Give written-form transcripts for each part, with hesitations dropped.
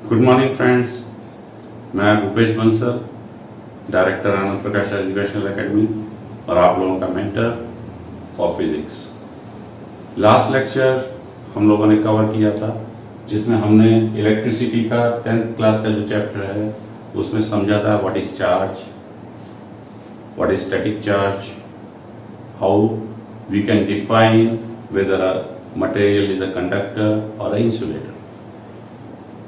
Good morning friends, मैं Bhupesh Bansal, director Anand Prakash educational academy और आप लोगों का mentor for physics. Last lecture हम लोगों ने कवर किया था जिसमें हमने इलेक्ट्रिसिटी का 10th क्लास का जो चैप्टर है उसमें समझा था what is charge, what is static charge, how we can define whether a material is a conductor or a insulator.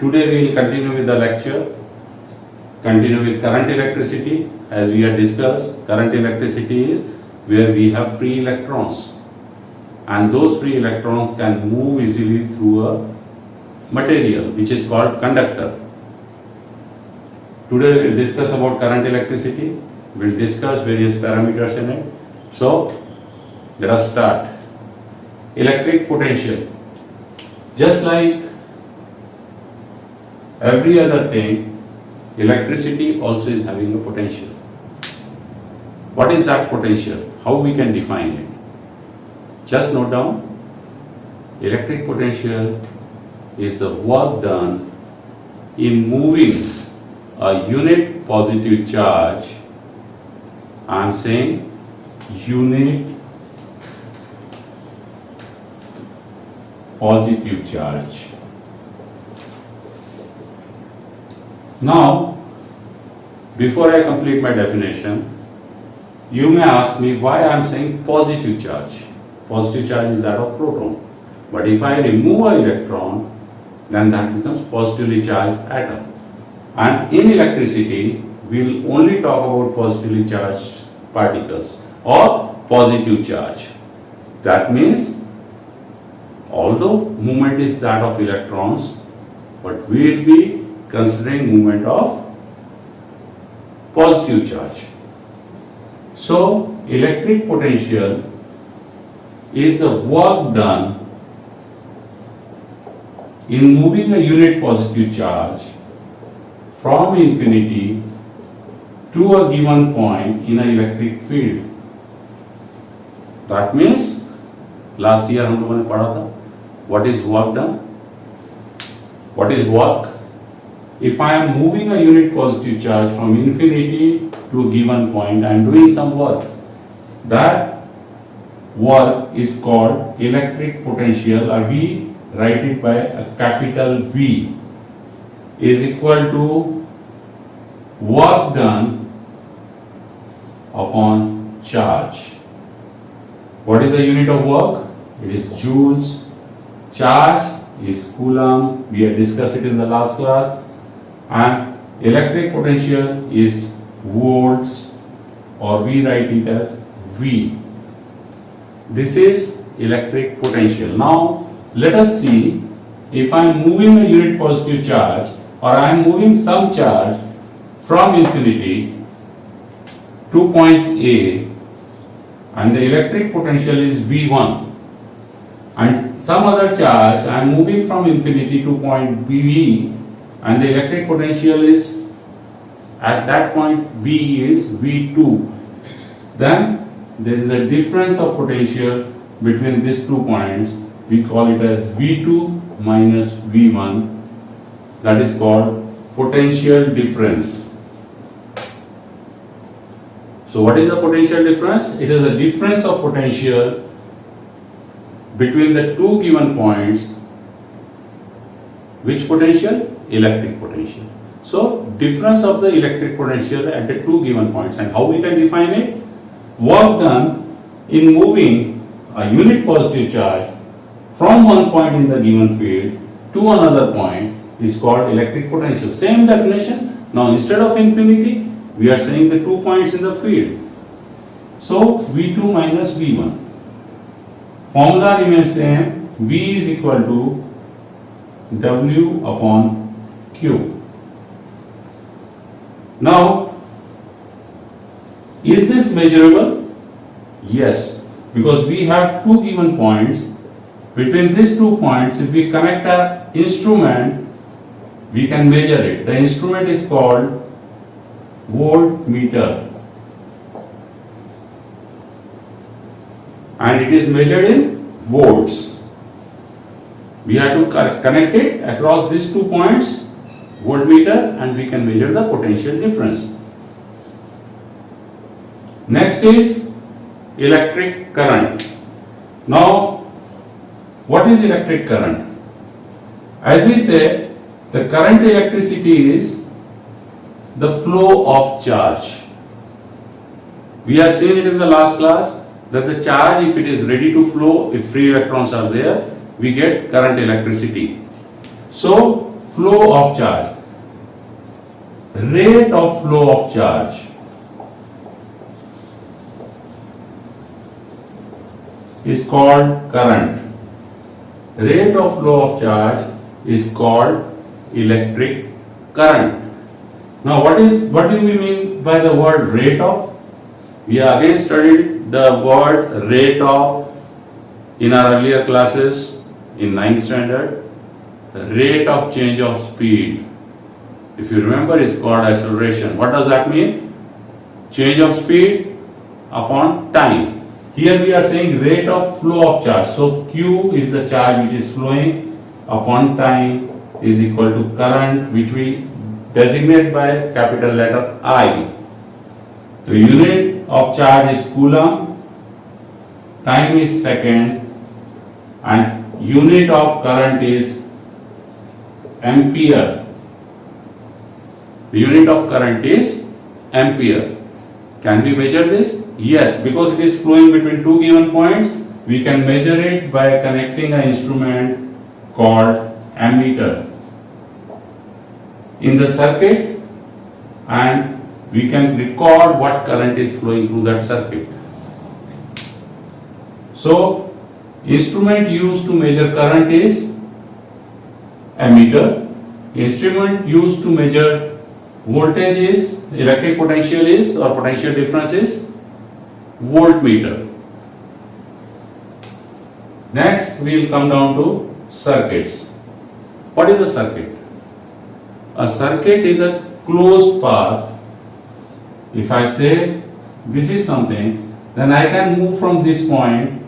Today we will continue with the lecture, continue with current electricity. As we have discussed, current electricity is where we have free electrons and those free electrons can move easily through a material which is called conductor. Today we will discuss about current electricity, we will discuss various parameters in it. So let us start. Electric potential. Just like every other thing, electricity also is having a potential. What is that potential? How we can define it? Just note down. Electric potential is the work done in moving a unit positive charge. I am saying unit positive charge. Now, before I complete my definition, you may ask me why I am saying positive charge. Positive charge is that of proton. But if I remove an electron, then that becomes positively charged atom. And in electricity, we will only talk about positively charged particles or positive charge. That means although movement is that of electrons, but we will be considering movement of positive charge. So electric potential is the work done in moving a unit positive charge from infinity to a given point in an electric field. That means last year हम लोगों ने पढ़ा था what is work done. What is work? If I am moving a unit positive charge from infinity to a given point, I am doing some work. That work is called electric potential, or we write it by a capital V, is equal to work done upon charge. What is the unit of work? It is joules. Charge is coulomb. We have discussed it in the last class. And electric potential is volts, or we write it as V. This is electric potential. Now let us see if I am moving a unit positive charge or I am moving some charge from infinity to point A, and the electric potential is V1, and some other charge I am moving from infinity to point B, and the electric potential is at that point B is V2. Then there is a difference of potential between these 2 points. We call it as V2 minus V1. That is called potential difference. So what is the potential difference? It is the difference of potential between the two given points. Which potential? Electric potential. So difference of the electric potential at the two given points. And how we can define it? Work done in moving a unit positive charge from one point in the given field to another point is called electric potential. Same definition. Now instead of infinity, we are saying the 2 points in the field. So V2 minus V1. Formula remains same. V is equal to W upon Q. Now, is this measurable? Yes, because we have two given points. Between these 2 points, if we connect an instrument, we can measure it. The instrument is called voltmeter, and it is measured in volts. We have to connect it across these 2 points voltmeter and we can measure the potential difference. Next is electric current. Now, what is electric current? As we say, the current electricity is the flow of charge. We have seen it in the last class that the charge, if it is ready to flow, if free electrons are there, we get current electricity. So, flow of charge, rate of flow of charge is called current. Rate of flow of charge is called electric current. Now, what do we mean by the word rate of? We have again studied the word rate of in our earlier classes in 9th standard. Rate of change of speed, if you remember, is called acceleration. What does that mean? Change of speed upon time. Here we are saying rate of flow of charge. So Q is the charge which is flowing upon time is equal to current, which we designate by capital letter I. The unit of charge is coulomb, time is second, and unit of current is ampere. The unit of current is ampere. Can we measure this? Yes, because it is flowing between two given points, we can measure it by connecting an instrument called ammeter in the circuit, and we can record what current is flowing through that circuit. So, instrument used to measure current is ammeter. Instrument used to measure voltage is, electric potential is, or potential difference is voltmeter. Next, we will come down to circuits. What is a circuit? A circuit is a closed path. If I say this is something, then I can move from this point,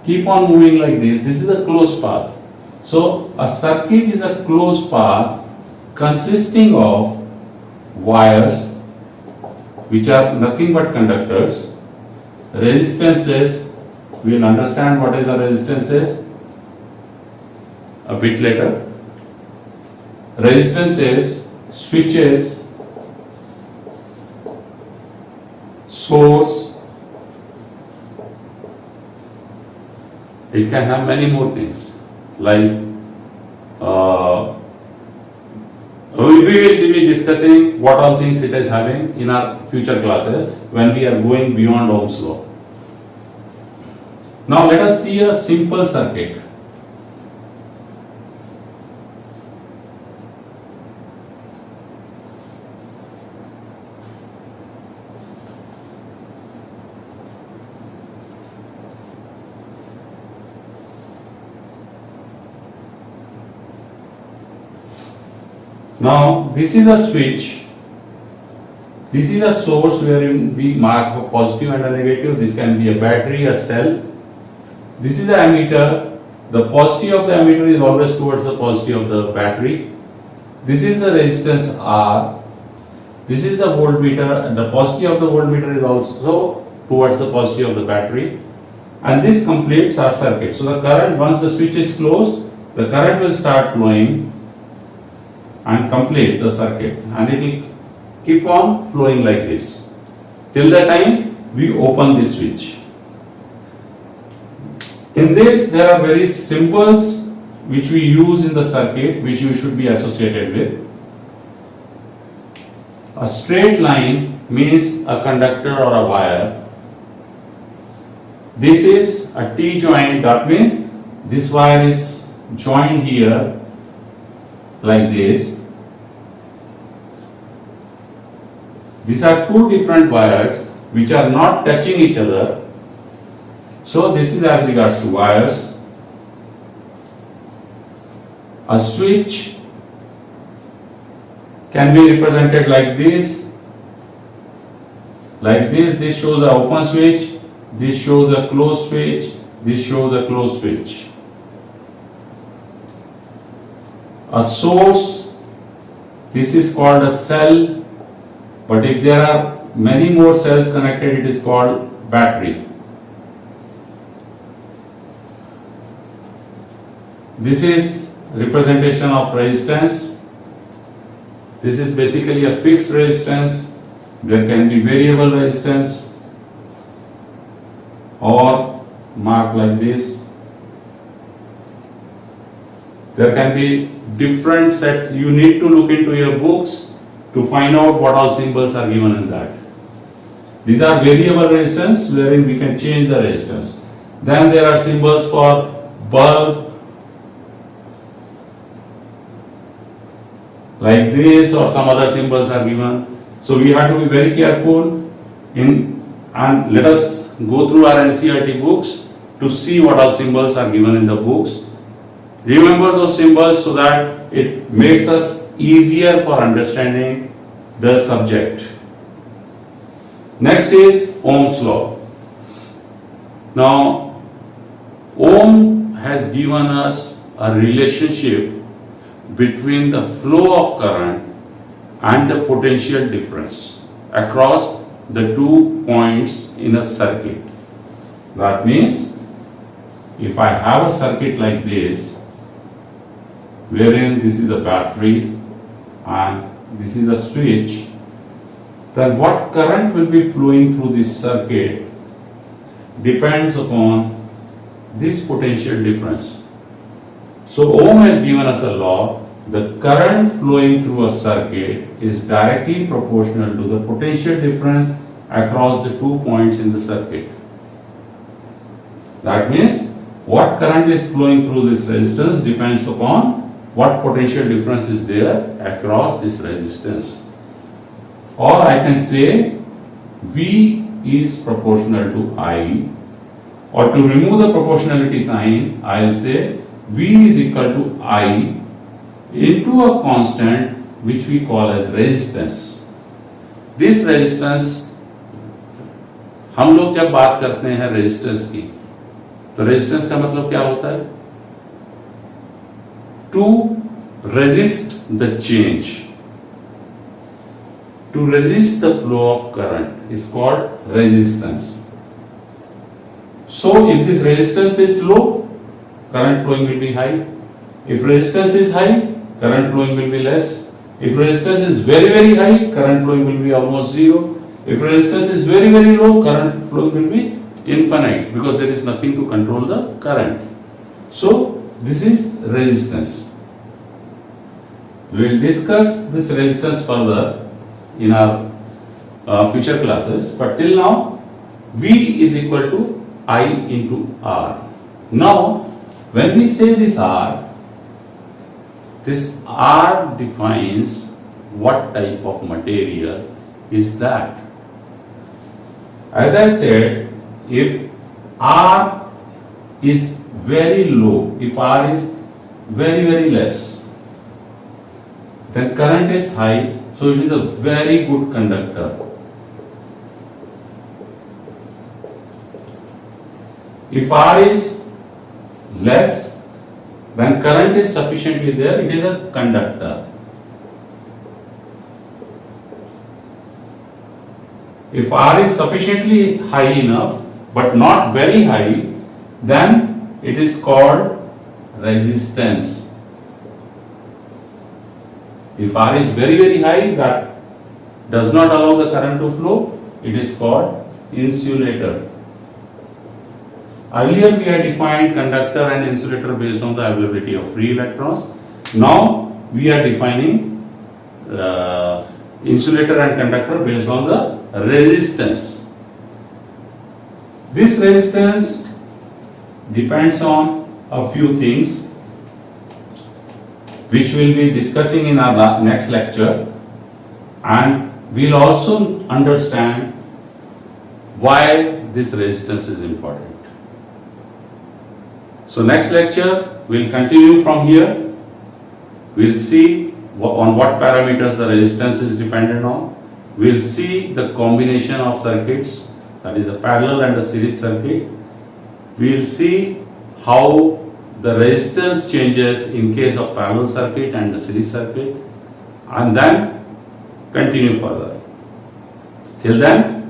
keep on moving like this. This is a closed path. So a circuit is a closed path consisting of wires, which are nothing but conductors, resistances. We will understand what is a resistance a bit later. Resistances, switches, source. It can have many more things like we will be discussing what all things it is having in our future classes when we are going beyond Ohm's law. Now let us see a simple circuit. Now this is a switch, this is a source wherein we mark a positive and a negative. This can be a battery, a cell. This is the ammeter. The positive of the ammeter is always towards the positive of the battery. This is the resistance R. This is the voltmeter, and the positive of the voltmeter is also towards the positive of the battery. And this completes our circuit. So the current, once the switch is closed, the current will start flowing and complete the circuit, and it will keep on flowing like this till the time we open this switch. In this, there are various symbols which we use in the circuit, which you should be associated with. A straight line means a conductor or a wire. This is a T-joint, that means this wire is joined here like this. These are two different wires which are not touching each other. So this is as regards to wires. A switch can be represented like this. Like this, this shows an open switch, this shows a closed switch, this shows a closed switch. A source, this is called a cell, but if there are many more cells connected, it is called battery. This is representation of resistance. This is basically a fixed resistance. There can be variable resistance or marked like this. There can be different sets. You need to look into your books to find out what all symbols are given in that. These are variable resistance wherein we can change the resistance. Then there are symbols for bulb like this, or some other symbols are given. So we have to be very careful and let us go through our NCERT books to see what all symbols are given in the books. Remember those symbols so that it makes us easier for understanding the subject. Next is Ohm's law. Now, Ohm has given us a relationship between the flow of current and the potential difference across the 2 points in a circuit. That means if I have a circuit like this, wherein this is a battery and this is a switch, then what current will be flowing through this circuit depends upon this potential difference. So Ohm has given us a law: the current flowing through a circuit is directly proportional to the potential difference across the 2 points in the circuit. That means what current is flowing through this resistance depends upon what potential difference is there across this resistance. Or I can say V is proportional to I, or to remove the proportionality sign, I will say V is equal to I into a constant which we call as resistance. This resistance, हम लोग जब बात करते हैं resistance की, तो resistance का मतलब क्या होता है? To resist the change, to resist the flow of current is called resistance. So if this resistance is low, current flowing will be high. If resistance is high, current flowing will be less. If resistance is very very high, current flowing will be almost zero. If resistance is very very low, current flowing will be infinite, because there is nothing to control the current. So this is resistance. We will discuss this resistance further in our future classes, but till now V is equal to I into R. Now when we say this R defines what type of material is that. As I said, if R is very low, if R is very very less, then current is high, so it is a very good conductor. If R is less, when current is sufficiently there, it is a conductor. If R is sufficiently high enough but not very high, then it is called resistance. If R is very very high, that does not allow the current to flow, it is called insulator. Earlier we had defined conductor and insulator based on the availability of free electrons. Now we are defining insulator and conductor based on the resistance. This resistance depends on a few things which we will be discussing in our next lecture, and we will also understand why this resistance is important. So next lecture we will continue from here. We will see on what parameters the resistance is dependent on. We will see the combination of circuits, that is the parallel and the series circuit. We will see how the resistance changes in case of parallel circuit and the series circuit. and then continue further. Till then,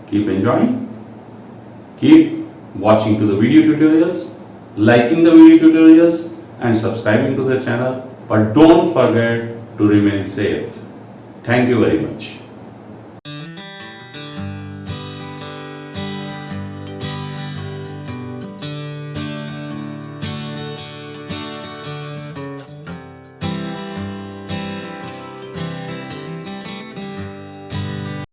keep enjoying, keep watching to the video tutorials, liking the video tutorials and subscribing to the channel, but don't forget to remain safe. Thank you very much.